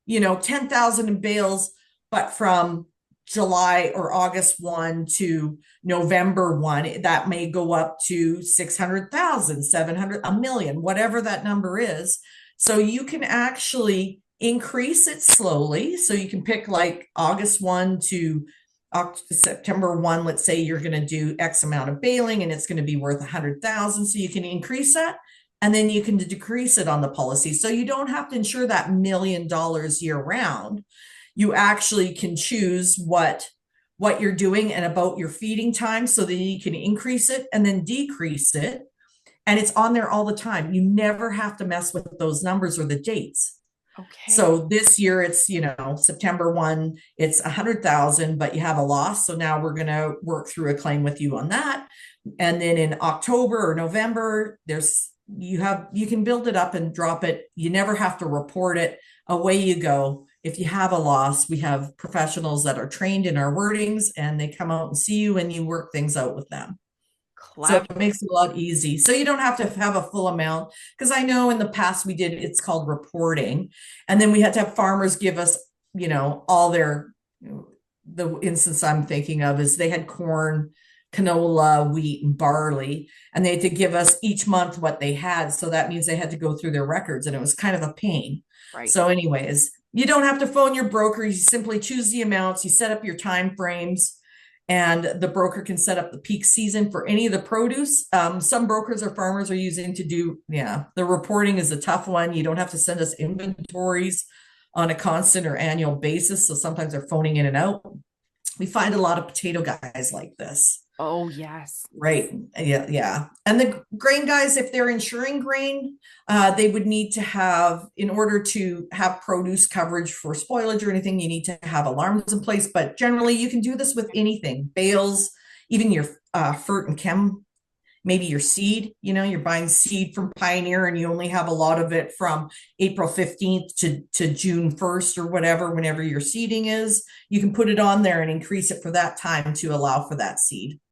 10,000 in bales, but from July or August 1 to November 1, that may go up to 600,000, 700, a million, whatever that number is. So you can actually increase it slowly. So you can pick like August 1 to September 1. Let's say you're going to do X amount of baling and it's going to be worth 100,000. So you can increase that and then you can decrease it on the policy. So you don't have to insure that $1 million year round. You actually can choose what you're doing and about your feeding time so that you can increase it and then decrease it. And it's on there all the time. You never have to mess with those numbers or the dates. Okay. So this year it's, September 1, it's 100,000, but you have a loss. So now we're going to work through a claim with you on that. And then in October or November, you can build it up and drop it. You never have to report it. Away you go. If you have a loss, we have professionals that are trained in our wordings and they come out and see you and you work things out with them. So Clever. it makes it a lot easy. So you don't have to have a full amount. Because I know in the past it's called reporting. And then we had to have farmers give us, all their, the instance I'm thinking of is they had corn, canola, wheat, and barley. And they had to give us each month what they had. So that means they had to go through their records and it was kind of a pain. Right. So, anyways, you don't have to phone your broker. You simply choose the amounts, you set up your time frames and the broker can set up the peak season for any of the produce. Some brokers or farmers are using to do, the reporting is a tough one. You don't have to send us inventories on a constant or annual basis. So sometimes they're phoning in and out. We find a lot of potato guys like this. Oh, yes. Right. Yeah. Yeah. And the grain guys, if they're insuring grain, they would need to have, in order to have produce coverage for spoilage or anything, you need to have alarms in place. But generally, you can do this with anything, bales, even your fert and chem, maybe your seed. You're buying seed from Pioneer and you only have a lot of it from April 15th to June 1st or whatever, whenever your seeding is. You can put it on there and increase it for that time to allow for that seed.